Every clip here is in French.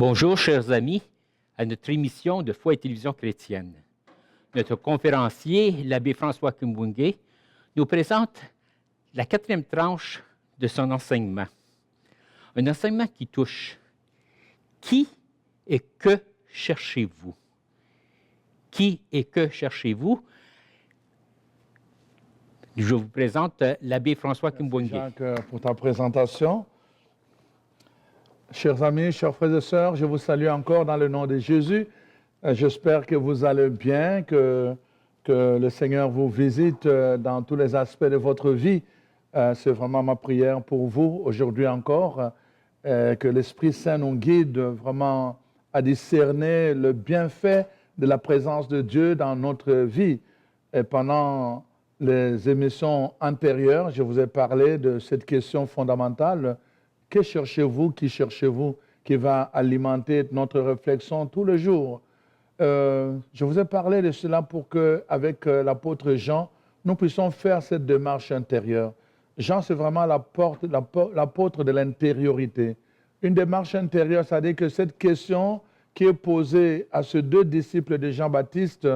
Bonjour, chers amis, à notre émission de Foi et Télévision chrétienne. Notre conférencier, l'abbé François Kimbunge, nous présente la 4e tranche de son enseignement. Un enseignement qui touche qui et que cherchez-vous? Qui et que cherchez-vous? Je vous présente l'abbé François Kimbunge. Merci Jacques pour ta présentation. Chers amis, chers frères et sœurs, je vous salue encore dans le nom de Jésus. J'espère que vous allez bien, que le Seigneur vous visite dans tous les aspects de votre vie. C'est vraiment ma prière pour vous aujourd'hui encore, que l'Esprit Saint nous guide vraiment à discerner le bienfait de la présence de Dieu dans notre vie. Et pendant les émissions antérieures, je vous ai parlé de cette question fondamentale. Que cherchez-vous, qui cherchez-vous, qui va alimenter notre réflexion tous les jours. Je vous ai parlé de cela pour qu'avec l'apôtre Jean, nous puissions faire cette démarche intérieure. Jean, c'est vraiment l'apôtre de l'intériorité. Une démarche intérieure, c'est-à-dire que cette question qui est posée à ces 2 disciples de Jean-Baptiste,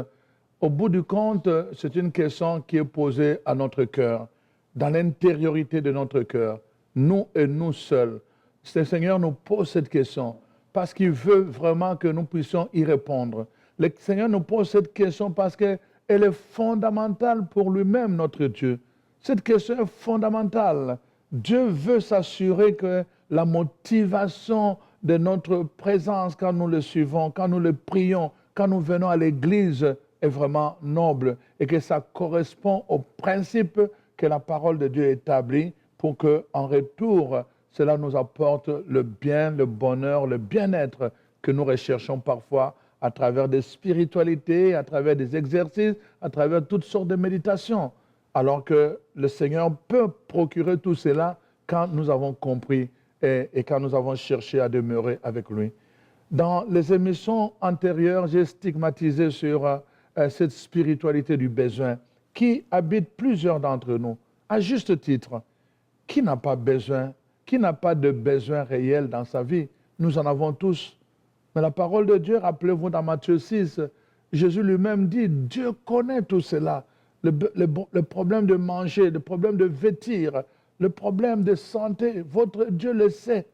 au bout du compte, c'est une question qui est posée à notre cœur, dans l'intériorité de notre cœur. Nous et nous seuls. Le Seigneur nous pose cette question parce qu'il veut vraiment que nous puissions y répondre. Le Seigneur nous pose cette question parce qu'elle est fondamentale pour lui-même, notre Dieu. Cette question est fondamentale. Dieu veut s'assurer que la motivation de notre présence quand nous le suivons, quand nous le prions, quand nous venons à l'Église est vraiment noble et que ça correspond au principe que la parole de Dieu établit pour qu'en retour, cela nous apporte le bien, le bonheur, le bien-être que nous recherchons parfois à travers des spiritualités, à travers des exercices, à travers toutes sortes de méditations. Alors que le Seigneur peut procurer tout cela quand nous avons compris et quand nous avons cherché à demeurer avec lui. Dans les émissions antérieures, j'ai stigmatisé sur cette spiritualité du besoin qui habite plusieurs d'entre nous, à juste titre. Qui n'a pas besoin? Qui n'a pas de besoin réel dans sa vie? Nous en avons tous. Mais la parole de Dieu, rappelez-vous dans Matthieu 6, Jésus lui-même dit, Dieu connaît tout cela. Le problème de manger, le problème de vêtir, le problème de santé, votre Dieu le sait.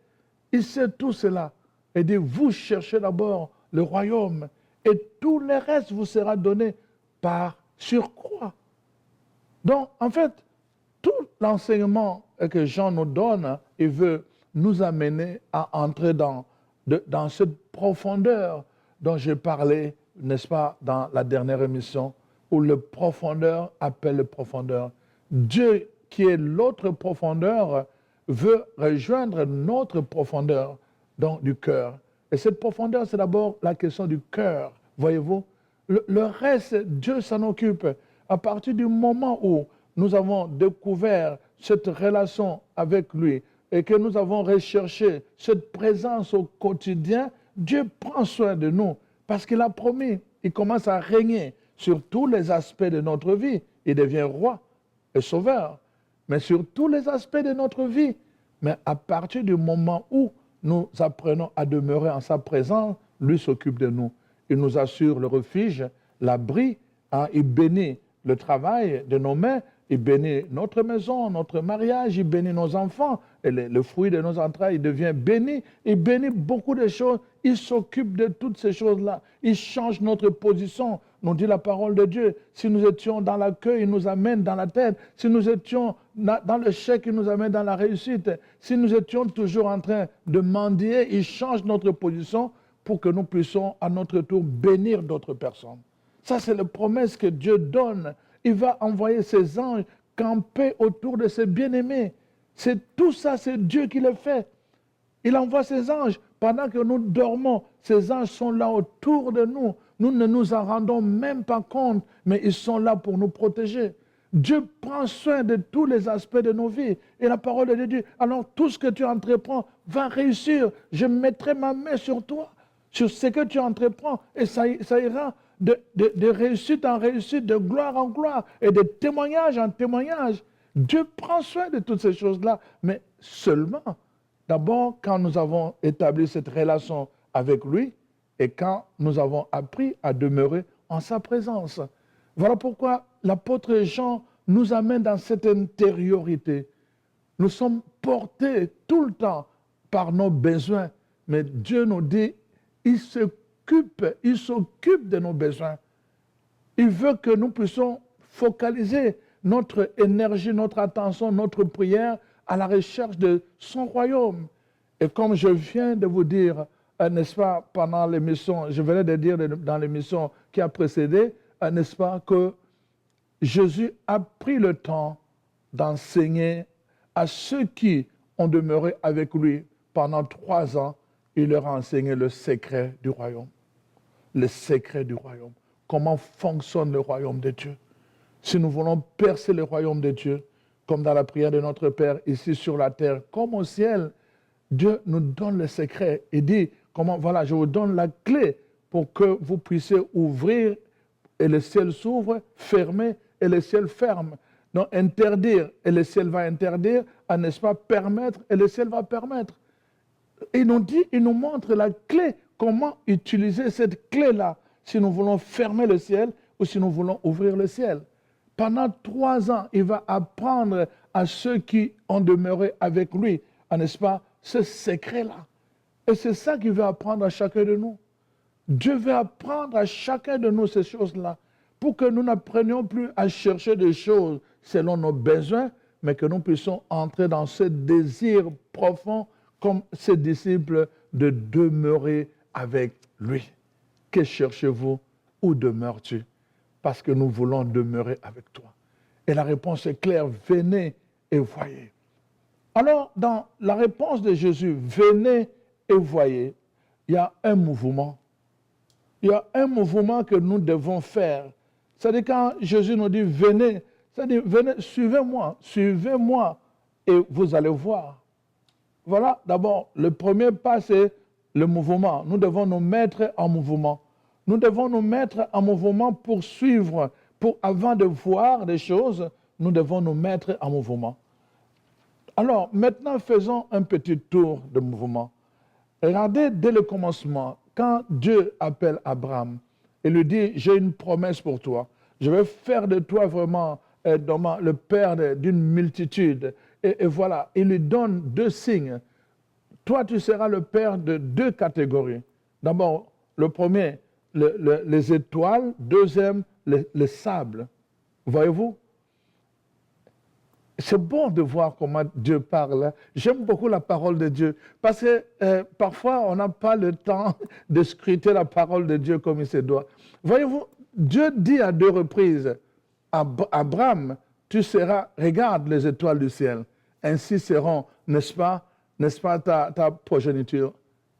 Il sait tout cela. Il dit, vous cherchez d'abord le royaume et tout le reste vous sera donné par surcroît. Donc, en fait, tout l'enseignement que Jean nous donne, il veut nous amener à entrer dans cette profondeur dont j'ai parlé, n'est-ce pas, dans la dernière émission, où le profondeur appelle le profondeur. Dieu, qui est l'autre profondeur, veut rejoindre notre profondeur du cœur. Et cette profondeur, c'est d'abord la question du cœur, voyez-vous. Le reste, Dieu s'en occupe. À partir du moment où nous avons découvert cette relation avec lui et que nous avons recherché cette présence au quotidien, Dieu prend soin de nous parce qu'il a promis. Il commence à régner sur tous les aspects de notre vie. Il devient roi et sauveur, mais sur tous les aspects de notre vie. Mais à partir du moment où nous apprenons à demeurer en sa présence, lui s'occupe de nous. Il nous assure le refuge, l'abri, il bénit le travail de nos mains, il bénit notre maison, notre mariage, il bénit nos enfants, et le fruit de nos entrailles, il devient béni, il bénit beaucoup de choses, il s'occupe de toutes ces choses-là, il change notre position, nous dit la parole de Dieu. Si nous étions dans l'accueil, il nous amène dans la tête, si nous étions dans l'échec, il nous amène dans la réussite, si nous étions toujours en train de mendier, il change notre position pour que nous puissions à notre tour bénir d'autres personnes. Ça, c'est la promesse que Dieu donne. Il va envoyer ses anges camper autour de ses bien-aimés. Tout ça, c'est Dieu qui le fait. Il envoie ses anges. Pendant que nous dormons, ces anges sont là autour de nous. Nous ne nous en rendons même pas compte, mais ils sont là pour nous protéger. Dieu prend soin de tous les aspects de nos vies. Et la parole de Dieu dit, alors tout ce que tu entreprends va réussir. Je mettrai ma main sur toi, sur ce que tu entreprends, et ça ira de réussite en réussite, de gloire en gloire, et de témoignage en témoignage. Dieu prend soin de toutes ces choses-là, mais seulement, d'abord, quand nous avons établi cette relation avec lui et quand nous avons appris à demeurer en sa présence. Voilà pourquoi l'apôtre Jean nous amène dans cette intériorité. Nous sommes portés tout le temps par nos besoins, mais Dieu nous dit, il s'occupe de nos besoins. Il veut que nous puissions focaliser notre énergie, notre attention, notre prière à la recherche de son royaume. Et comme je viens de vous dire, n'est-ce pas, pendant l'émission, je venais de dire dans l'émission qui a précédé, n'est-ce pas, que Jésus a pris le temps d'enseigner à ceux qui ont demeuré avec lui pendant 3 ans, il leur a enseigné le secret du royaume. Le secret du royaume. Comment fonctionne le royaume de Dieu. Si nous voulons percer le royaume de Dieu, comme dans la prière de notre Père, ici sur la terre, comme au ciel, Dieu nous donne le secret et dit, comment, voilà, je vous donne la clé pour que vous puissiez ouvrir et le ciel s'ouvre, fermer et le ciel ferme. Donc interdire et le ciel va interdire, n'est-ce pas, permettre et le ciel va permettre. Il nous dit, il nous montre la clé, comment utiliser cette clé-là, si nous voulons fermer le ciel ou si nous voulons ouvrir le ciel. Pendant 3 ans, il va apprendre à ceux qui ont demeuré avec lui, n'est-ce pas, ce secret-là. Et c'est ça qu'il veut apprendre à chacun de nous. Dieu veut apprendre à chacun de nous ces choses-là, pour que nous n'apprenions plus à chercher des choses selon nos besoins, mais que nous puissions entrer dans ce désir profond, comme ses disciples, de demeurer avec lui. Que cherchez-vous? Où demeures-tu? Parce que nous voulons demeurer avec toi. Et la réponse est claire, venez et voyez. Alors, dans la réponse de Jésus, venez et voyez, il y a un mouvement. Il y a un mouvement que nous devons faire. C'est-à-dire quand Jésus nous dit, venez, c'est-à-dire, venez, suivez-moi et vous allez voir. Voilà, d'abord, le premier pas, c'est le mouvement. Nous devons nous mettre en mouvement. Nous devons nous mettre en mouvement pour suivre. Avant de voir des choses, nous devons nous mettre en mouvement. Alors, maintenant, faisons un petit tour de mouvement. Regardez, dès le commencement, quand Dieu appelle Abraham, il lui dit, j'ai une promesse pour toi. Je vais faire de toi vraiment le père d'une multitude. Et voilà, il lui donne 2 signes. Toi, tu seras le père de 2 catégories. D'abord, le premier, les étoiles. Deuxième, le sable. Voyez-vous? C'est bon de voir comment Dieu parle. J'aime beaucoup la parole de Dieu. Parce que parfois, on n'a pas le temps de scruter la parole de Dieu comme il se doit. Voyez-vous, Dieu dit à 2 reprises à Abraham, tu seras, regarde les étoiles du ciel. Ainsi seront, n'est-ce pas ta progéniture.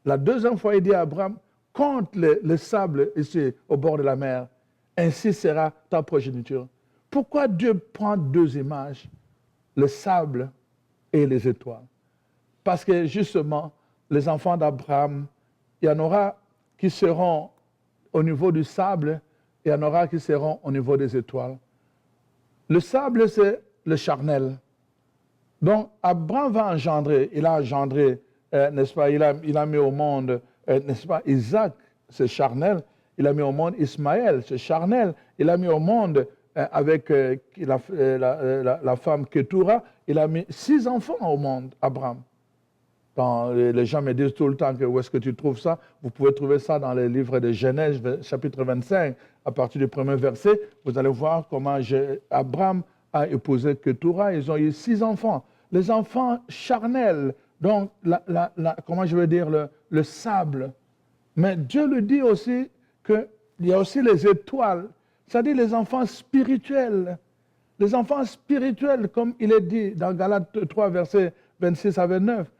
La 2e fois, il dit à Abraham, compte le sable ici au bord de la mer. Ainsi sera ta progéniture. Pourquoi Dieu prend 2 images? Le sable et les étoiles. Parce que justement, les enfants d'Abraham, il y en aura qui seront au niveau du sable, et il y en aura qui seront au niveau des étoiles. Le sable, c'est le charnel. Donc, Abraham va engendrer, il a engendré, n'est-ce pas, il a mis au monde, n'est-ce pas, Isaac, c'est charnel. Il a mis au monde Ismaël, c'est charnel. Il a mis au monde avec la femme Ketura, il a mis 6 enfants au monde, Abraham. Quand les gens me disent tout le temps que où est-ce que tu trouves ça, vous pouvez trouver ça dans les livres de Genèse, chapitre 25, à partir du 1er verset. Vous allez voir comment Abraham a épousé Ketura. Ils ont eu 6 enfants. Les enfants charnels, donc, comment je veux dire, le sable. Mais Dieu lui dit aussi qu'il y a aussi les étoiles, c'est-à-dire les enfants spirituels. Les enfants spirituels, comme il est dit dans Galates 3, versets 26 à 29.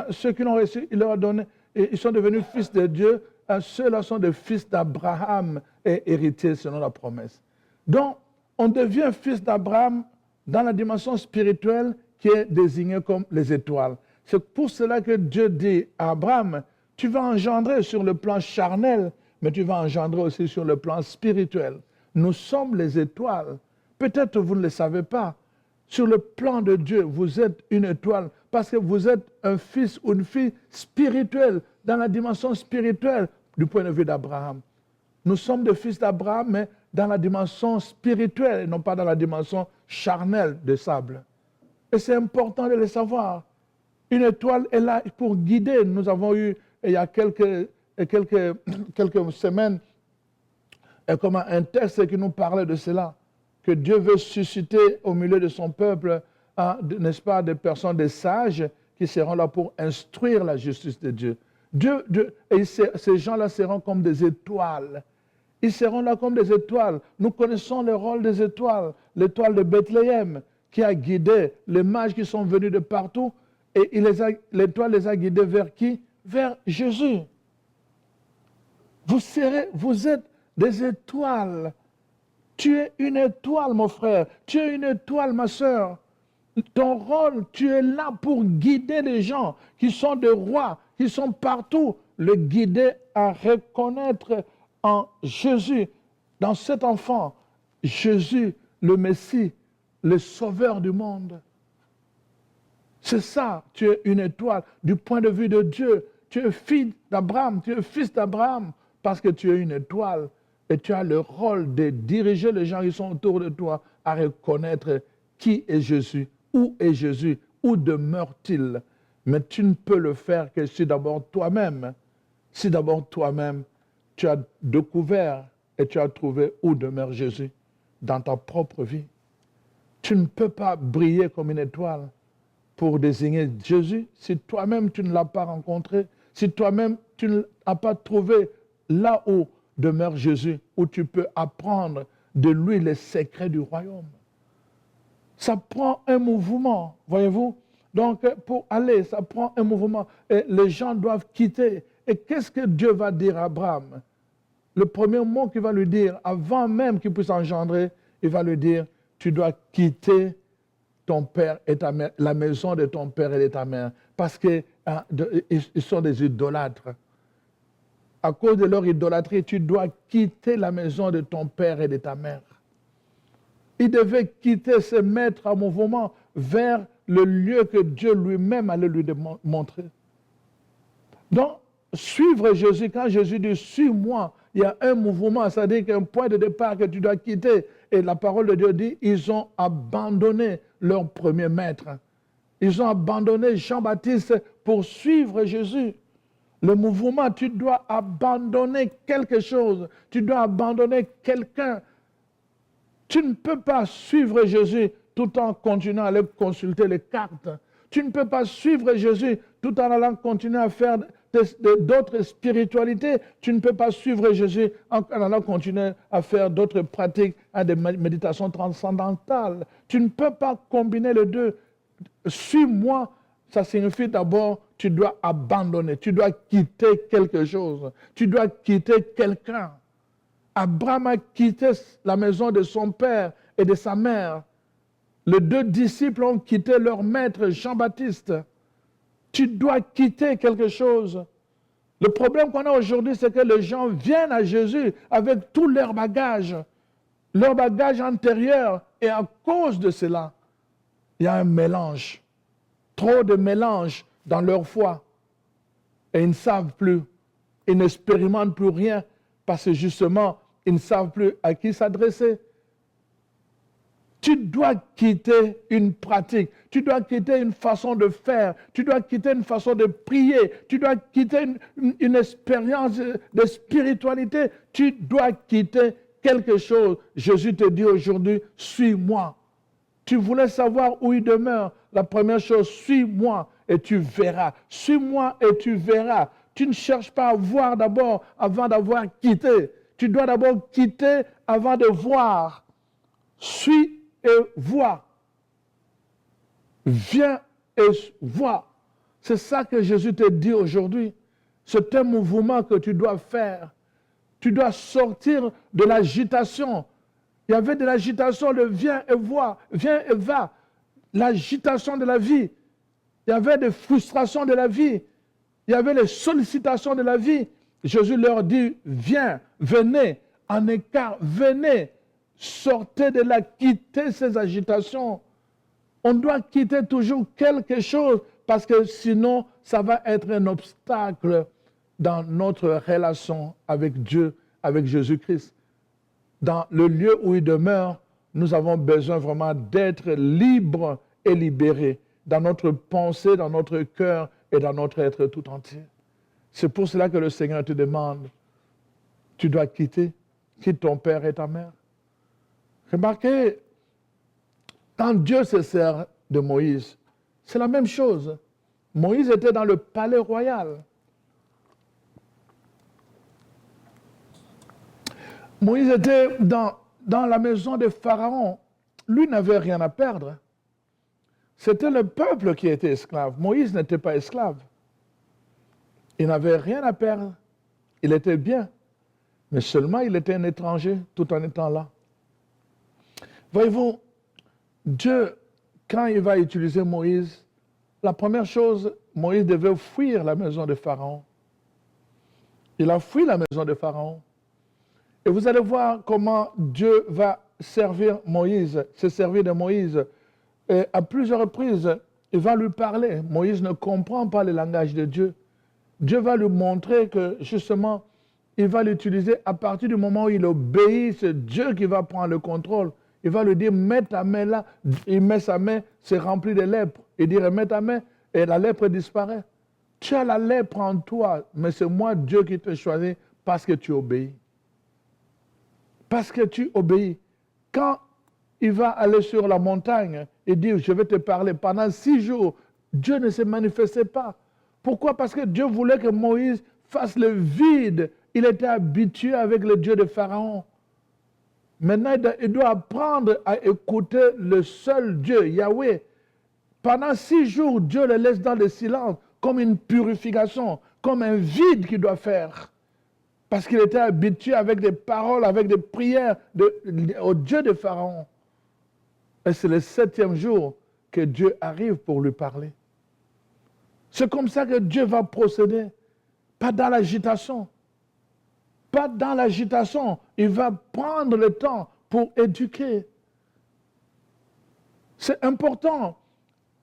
Ceux qui l'ont reçu, il leur a donné, et ils sont devenus fils de Dieu. Ceux-là sont des fils d'Abraham et héritiers selon la promesse. Donc, on devient fils d'Abraham dans la dimension spirituelle qui est désignée comme les étoiles. C'est pour cela que Dieu dit à Abraham, tu vas engendrer sur le plan charnel, mais tu vas engendrer aussi sur le plan spirituel. Nous sommes les étoiles. Peut-être vous ne le savez pas. Sur le plan de Dieu, vous êtes une étoile parce que vous êtes un fils ou une fille spirituelle, dans la dimension spirituelle du point de vue d'Abraham. Nous sommes des fils d'Abraham, mais dans la dimension spirituelle et non pas dans la dimension charnelle de sable. Et c'est important de le savoir. Une étoile est là pour guider. Nous avons eu, il y a quelques semaines, comme un texte qui nous parlait de cela, que Dieu veut susciter au milieu de son peuple, n'est-ce pas, des personnes, des sages qui seront là pour instruire la justice de Dieu. Et ces gens-là seront comme des étoiles. Ils seront là comme des étoiles. Nous connaissons le rôle des étoiles. L'étoile de Bethléem qui a guidé les mages qui sont venus de partout. Et l'étoile les a guidés vers qui? Vers Jésus. Vous êtes des étoiles. Tu es une étoile, mon frère. Tu es une étoile, ma soeur. Ton rôle, tu es là pour guider les gens qui sont des rois, qui sont partout, le guider à reconnaître en Jésus, dans cet enfant, Jésus, le Messie, le Sauveur du monde. C'est ça, tu es une étoile du point de vue de Dieu. Tu es fille d'Abraham, tu es fils d'Abraham, parce que tu es une étoile et tu as le rôle de diriger les gens qui sont autour de toi à reconnaître qui est Jésus, où demeure-t-il. Mais tu ne peux le faire que si d'abord toi-même, tu as découvert et tu as trouvé où demeure Jésus dans ta propre vie. Tu ne peux pas briller comme une étoile pour désigner Jésus si toi-même tu ne l'as pas rencontré, si toi-même tu n'as pas trouvé là où demeure Jésus, où tu peux apprendre de lui les secrets du royaume. Ça prend un mouvement, voyez-vous. Donc, pour aller, ça prend un mouvement. Et les gens doivent quitter. Et qu'est-ce que Dieu va dire à Abraham? Le premier mot qu'il va lui dire, avant même qu'il puisse engendrer, il va lui dire, tu dois quitter ton père et ta mère, la maison de ton père et de ta mère, parce qu'ils sont des idolâtres. À cause de leur idolâtrie, tu dois quitter la maison de ton père et de ta mère. Il devait quitter, se mettre en mouvement vers le lieu que Dieu lui-même allait lui montrer. Donc, suivre Jésus, quand Jésus dit « suis-moi », il y a un mouvement, c'est-à-dire qu'il y a un point de départ que tu dois quitter. Et la parole de Dieu dit, ils ont abandonné leur premier maître. Ils ont abandonné Jean-Baptiste pour suivre Jésus. Le mouvement, tu dois abandonner quelque chose. Tu dois abandonner quelqu'un. Tu ne peux pas suivre Jésus tout en continuant à aller consulter les cartes. Tu ne peux pas suivre Jésus tout en allant continuer à faire d'autres spiritualités. Tu ne peux pas suivre Jésus en allant continuer à faire d'autres pratiques, des méditations transcendantales. Tu ne peux pas combiner les deux. Suis-moi, ça signifie d'abord, tu dois abandonner, tu dois quitter quelque chose, tu dois quitter quelqu'un. Abraham a quitté la maison de son père et de sa mère. Les deux disciples ont quitté leur maître Jean-Baptiste. Tu dois quitter quelque chose. Le problème qu'on a aujourd'hui, c'est que les gens viennent à Jésus avec tout leur bagage antérieur, et à cause de cela, il y a un mélange, trop de mélange dans leur foi. Et ils ne savent plus, ils n'expérimentent plus rien, parce que justement, ils ne savent plus à qui s'adresser. Tu dois quitter une pratique, tu dois quitter une façon de faire, tu dois quitter une façon de prier, tu dois quitter une expérience de spiritualité, tu dois quitter quelque chose. Jésus te dit aujourd'hui, suis-moi. Tu voulais savoir où il demeure. La première chose, suis-moi et tu verras. Suis-moi et tu verras. Tu ne cherches pas à voir d'abord avant d'avoir quitté. Tu dois d'abord quitter avant de voir. Suis et vois. Viens et vois. C'est ça que Jésus te dit aujourd'hui. C'est un mouvement que tu dois faire. Tu dois sortir de l'agitation. Il y avait de l'agitation, le viens et vois, viens et va. L'agitation de la vie. Il y avait des frustrations de la vie. Il y avait les sollicitations de la vie. Jésus leur dit, viens, venez, en écart, venez. Sortez de là, quittez ces agitations. On doit quitter toujours quelque chose parce que sinon, ça va être un obstacle dans notre relation avec Dieu, avec Jésus-Christ. Dans le lieu où il demeure, nous avons besoin vraiment d'être libres et libérés dans notre pensée, dans notre cœur et dans notre être tout entier. C'est pour cela que le Seigneur te demande, tu dois quitter, quitte ton père et ta mère. Remarquez, quand Dieu se sert de Moïse, c'est la même chose. Moïse était dans le palais royal. Moïse était dans la maison de Pharaon. Lui n'avait rien à perdre. C'était le peuple qui était esclave. Moïse n'était pas esclave. Il n'avait rien à perdre. Il était bien. Mais seulement il était un étranger tout en étant là. Voyez-vous, Dieu, quand il va utiliser Moïse, la première chose, Moïse devait fuir la maison de Pharaon. Il a fui la maison de Pharaon. Et vous allez voir comment Dieu va servir Moïse, se servir de Moïse. Et à plusieurs reprises, il va lui parler. Moïse ne comprend pas le langage de Dieu. Dieu va lui montrer que, justement, il va l'utiliser à partir du moment où il obéit. C'est Dieu qui va prendre le contrôle. Il va lui dire, mets ta main là. Il met sa main, c'est rempli de lèpre. Il dit, mets ta main, et la lèpre disparaît. Tu as la lèpre en toi, mais c'est moi, Dieu, qui te choisit parce que tu obéis. Parce que tu obéis. Quand il va aller sur la montagne et dire, je vais te parler, pendant 6 jours, Dieu ne se manifestait pas. Pourquoi? Parce que Dieu voulait que Moïse fasse le vide. Il était habitué avec le Dieu de Pharaon. Maintenant, il doit apprendre à écouter le seul Dieu, Yahweh. Pendant 6 jours, Dieu le laisse dans le silence, comme une purification, comme un vide qu'il doit faire. Parce qu'il était habitué avec des paroles, avec des prières au Dieu de Pharaon. Et c'est le 7e jour que Dieu arrive pour lui parler. C'est comme ça que Dieu va procéder. Pas dans l'agitation. Pas dans l'agitation. Il va prendre le temps pour éduquer. C'est important.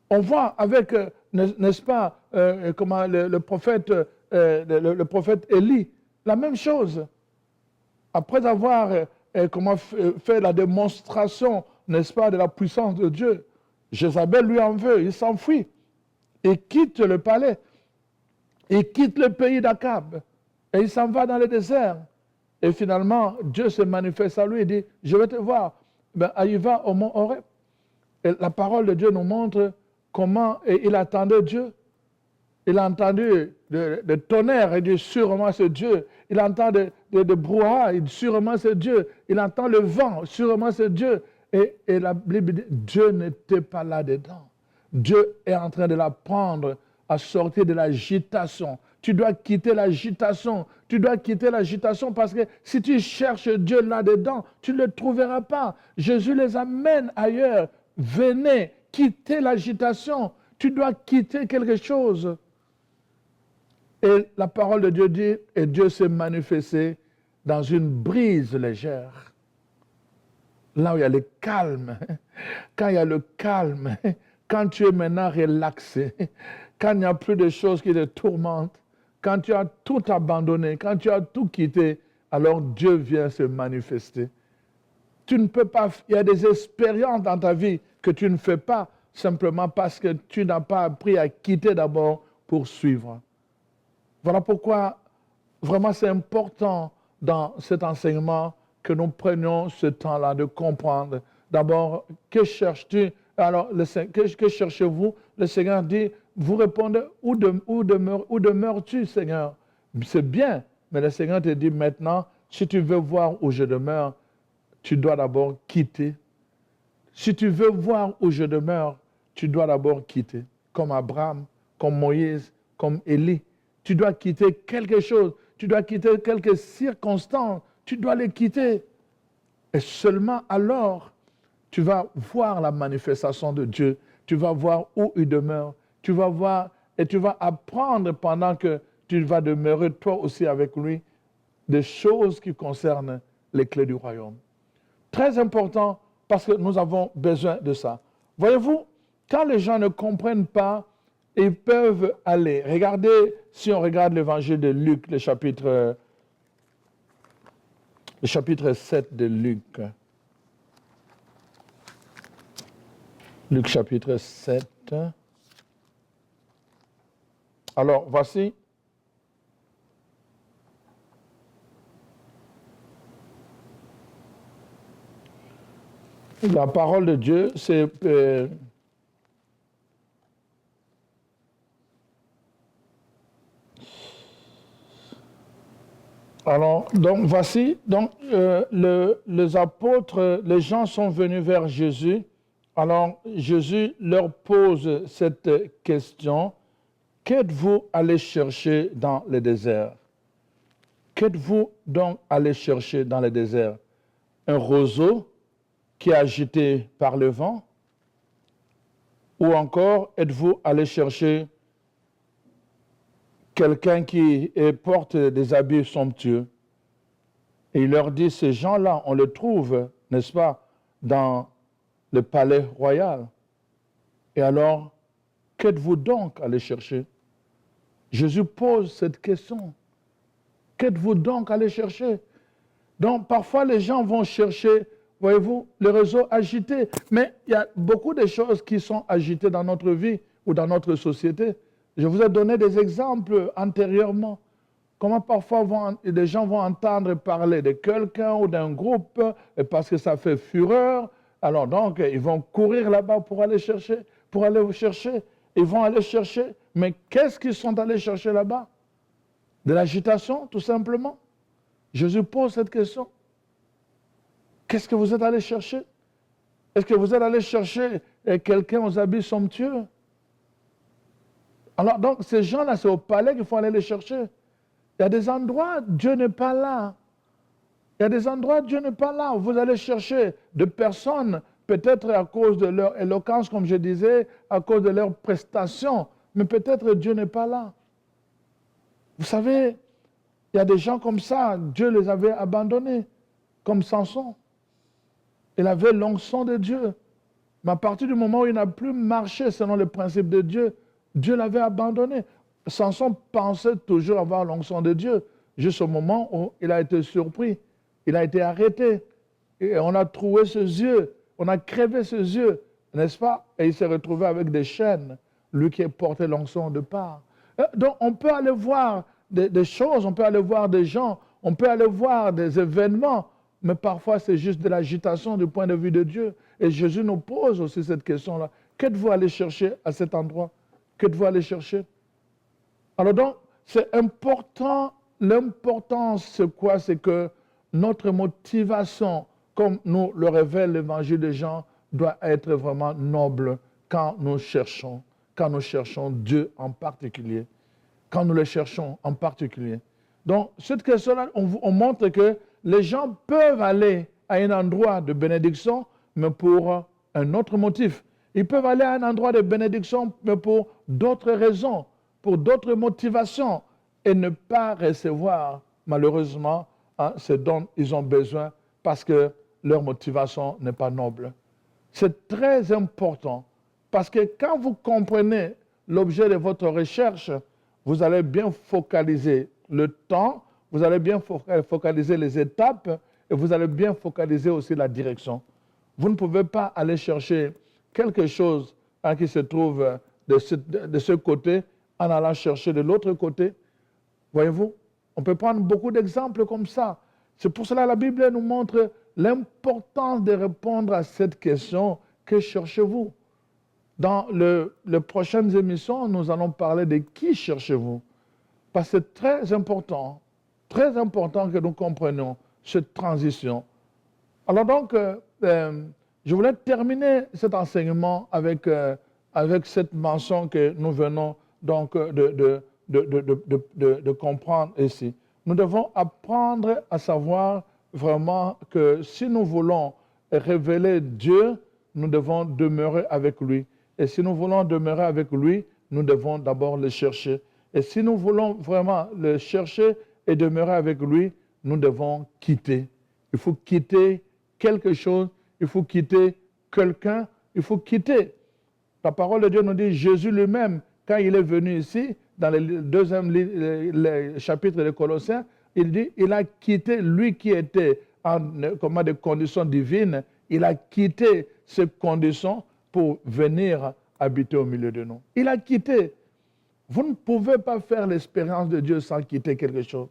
On voit avec, n'est-ce pas, comment le prophète Élie, la même chose. Après avoir fait la démonstration, n'est-ce pas, de la puissance de Dieu, Jézabel lui en veut, il s'enfuit. Il quitte le palais. Il quitte le pays d'Akab. Et il s'en va dans le désert. Et finalement, Dieu se manifeste à lui et dit, je vais te voir. Ben, il va au mont Horeb. Et la parole de Dieu nous montre comment il attendait Dieu. Il a entendu le tonnerre, il dit sûrement c'est Dieu. Il entend de brouhaha, il dit sûrement c'est Dieu. Il entend le vent, sûrement c'est Dieu. Et la Bible dit, Dieu n'était pas là-dedans. Dieu est en train de l'apprendre à sortir de l'agitation. Tu dois quitter l'agitation. Tu dois quitter l'agitation parce que si tu cherches Dieu là-dedans, tu ne le trouveras pas. Jésus les amène ailleurs. Venez, quittez l'agitation. Tu dois quitter quelque chose. Et la parole de Dieu dit, et Dieu s'est manifesté dans une brise légère. Là où il y a le calme. Quand il y a le calme, quand tu es maintenant relaxé, quand il n'y a plus de choses qui te tourmentent, quand tu as tout abandonné, quand tu as tout quitté, alors Dieu vient se manifester. Tu ne peux pas, il y a des expériences dans ta vie que tu ne fais pas simplement parce que tu n'as pas appris à quitter d'abord pour suivre. Voilà pourquoi vraiment c'est important dans cet enseignement que nous prenions ce temps-là de comprendre. D'abord, que cherches-tu? Alors, que cherchez-vous? Le Seigneur dit, vous répondez, où demeures-tu, Seigneur? C'est bien, mais le Seigneur te dit maintenant, si tu veux voir où je demeure, tu dois d'abord quitter. Si tu veux voir où je demeure, tu dois d'abord quitter. Comme Abraham, comme Moïse, comme Élie. Tu dois quitter quelque chose. Tu dois quitter quelques circonstances. Tu dois les quitter. Et seulement alors, tu vas voir la manifestation de Dieu. Tu vas voir où il demeure. Tu vas voir et tu vas apprendre pendant que tu vas demeurer toi aussi avec lui des choses qui concernent les clés du royaume. Très important parce que nous avons besoin de ça. Voyez-vous, quand les gens ne comprennent pas, ils peuvent aller. Regardez, si on regarde l'évangile de Luc, le chapitre 7 de Luc. Luc chapitre 7. Alors, voici. La parole de Dieu, c'est... Alors, donc voici, donc les apôtres, les gens sont venus vers Jésus. Alors, Jésus leur pose cette question. Qu'êtes-vous allé chercher dans le désert? Qu'êtes-vous donc allé chercher dans le désert? Un roseau qui est agité par le vent? Ou encore, êtes-vous allé chercher quelqu'un qui porte des habits somptueux? Et il leur dit, ces gens-là, on les trouve, n'est-ce pas, dans le palais royal. Et alors, qu'êtes-vous donc allé chercher? Jésus pose cette question. Qu'êtes-vous donc allé chercher? Donc, parfois, les gens vont chercher, voyez-vous, le réseau agité. Mais il y a beaucoup de choses qui sont agitées dans notre vie ou dans notre société. Je vous ai donné des exemples antérieurement. Comment parfois les gens vont entendre parler de quelqu'un ou d'un groupe et parce que ça fait fureur. Alors donc, ils vont courir là-bas pour aller chercher, Ils vont aller chercher. Mais qu'est-ce qu'ils sont allés chercher là-bas? De l'agitation, tout simplement. Jésus pose cette question. Qu'est-ce que vous êtes allé chercher? Est-ce que vous êtes allé chercher quelqu'un aux habits somptueux? Alors donc, ces gens-là, c'est au palais qu'il faut aller les chercher. Il y a des endroits, Dieu n'est pas là. Il y a des endroits, Dieu n'est pas là. Vous allez chercher des personnes, peut-être à cause de leur éloquence, comme je disais, à cause de leurs prestations, mais peut-être Dieu n'est pas là. Vous savez, il y a des gens comme ça, Dieu les avait abandonnés, comme Samson. Il avait l'onction de Dieu. Mais à partir du moment où il n'a plus marché selon les principes de Dieu, Dieu l'avait abandonné. Samson pensait toujours avoir l'onction de Dieu, jusqu'au moment où il a été surpris, il a été arrêté, et on a troué ses yeux, on a crevé ses yeux, n'est-ce pas? Et il s'est retrouvé avec des chaînes, lui qui portait l'onction de part. Donc on peut aller voir des choses, on peut aller voir des gens, on peut aller voir des événements, mais parfois c'est juste de l'agitation du point de vue de Dieu. Et Jésus nous pose aussi cette question-là. Qu'êtes-vous allé chercher à cet endroit? Qu'êtes-vous allé chercher? Alors donc, c'est important, l'importance c'est quoi? C'est que notre motivation, comme nous le révèle l'évangile de Jean, doit être vraiment noble quand nous cherchons Dieu en particulier. Quand nous le cherchons en particulier. Donc, cette question-là, on montre que les gens peuvent aller à un endroit de bénédiction, mais pour un autre motif. Ils peuvent aller à un endroit de bénédiction, mais pour d'autres raisons, pour d'autres motivations, et ne pas recevoir, malheureusement, ce dont ils ont besoin, parce que leur motivation n'est pas noble. C'est très important, parce que quand vous comprenez l'objet de votre recherche, vous allez bien focaliser le temps, vous allez bien focaliser les étapes, et vous allez bien focaliser aussi la direction. Vous ne pouvez pas aller chercher quelque chose qui se trouve de ce côté en allant chercher de l'autre côté. Voyez-vous, on peut prendre beaucoup d'exemples comme ça. C'est pour cela que la Bible nous montre l'importance de répondre à cette question, que cherchez-vous? Dans les prochaines émissions, nous allons parler de qui cherchez-vous? Parce que c'est très important que nous comprenions cette transition. Alors donc, je voulais terminer cet enseignement avec cette mention que nous venons donc de comprendre ici. Nous devons apprendre à savoir vraiment que si nous voulons révéler Dieu, nous devons demeurer avec lui. Et si nous voulons demeurer avec lui, nous devons d'abord le chercher. Et si nous voulons vraiment le chercher et demeurer avec lui, nous devons quitter. Il faut quitter quelque chose, il faut quitter quelqu'un, il faut quitter. La parole de Dieu nous dit, Jésus lui-même, quand il est venu ici, dans le deuxième chapitre de Colossiens, il dit, il a quitté, lui qui était en des conditions divines, il a quitté ces conditions pour venir habiter au milieu de nous. Il a quitté. Vous ne pouvez pas faire l'expérience de Dieu sans quitter quelque chose.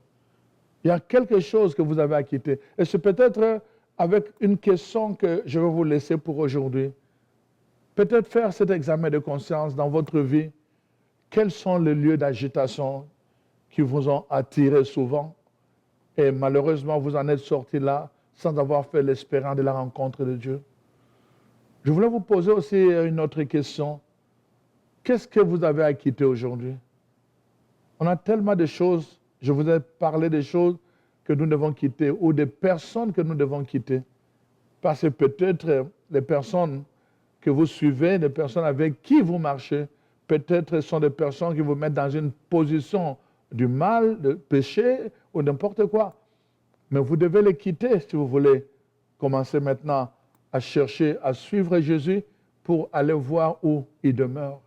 Il y a quelque chose que vous avez à quitter. Et c'est peut-être avec une question que je vais vous laisser pour aujourd'hui. Peut-être faire cet examen de conscience dans votre vie. Quels sont les lieux d'agitation qui vous ont attiré souvent? Et malheureusement, vous en êtes sorti là sans avoir fait l'expérience de la rencontre de Dieu. Je voulais vous poser aussi une autre question. Qu'est-ce que vous avez à quitter aujourd'hui? On a tellement de choses. Je vous ai parlé des choses que nous devons quitter ou des personnes que nous devons quitter. Parce que peut-être les personnes que vous suivez, les personnes avec qui vous marchez, peut-être sont des personnes qui vous mettent dans une position du mal, de péché ou n'importe quoi. Mais vous devez les quitter si vous voulez commencer maintenant à chercher, à suivre Jésus pour aller voir où il demeure.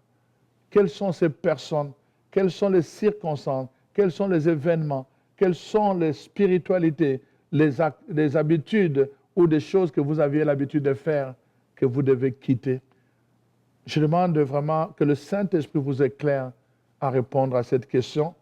Quelles sont ces personnes? Quelles sont les circonstances? Quels sont les événements? Quelles sont les spiritualités, les habitudes ou des choses que vous aviez l'habitude de faire que vous devez quitter? Je demande vraiment que le Saint-Esprit vous éclaire à répondre à cette question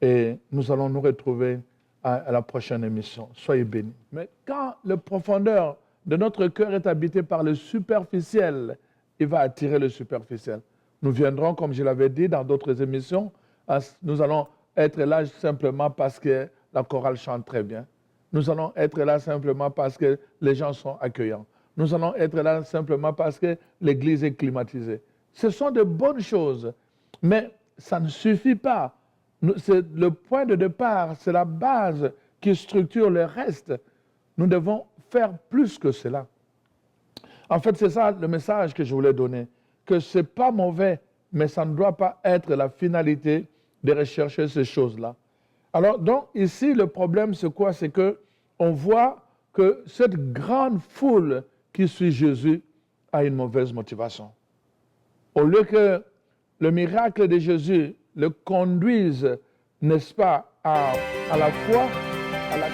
et nous allons nous retrouver à la prochaine émission. Soyez bénis. Mais quand la profondeur de notre cœur est habitée par le superficiel, il va attirer le superficiel. Nous viendrons, comme je l'avais dit dans d'autres émissions, nous allons être là simplement parce que la chorale chante très bien. Nous allons être là simplement parce que les gens sont accueillants. Nous allons être là simplement parce que l'église est climatisée. Ce sont de bonnes choses, mais ça ne suffit pas. C'est le point de départ, c'est la base qui structure le reste. Nous devons faire plus que cela. En fait, c'est ça le message que je voulais donner, que ce n'est pas mauvais, mais ça ne doit pas être la finalité de rechercher ces choses-là. Alors, donc, ici, le problème, c'est quoi? C'est qu'on voit que cette grande foule qui suit Jésus a une mauvaise motivation. Au lieu que le miracle de Jésus le conduise, n'est-ce pas, à la foi, à la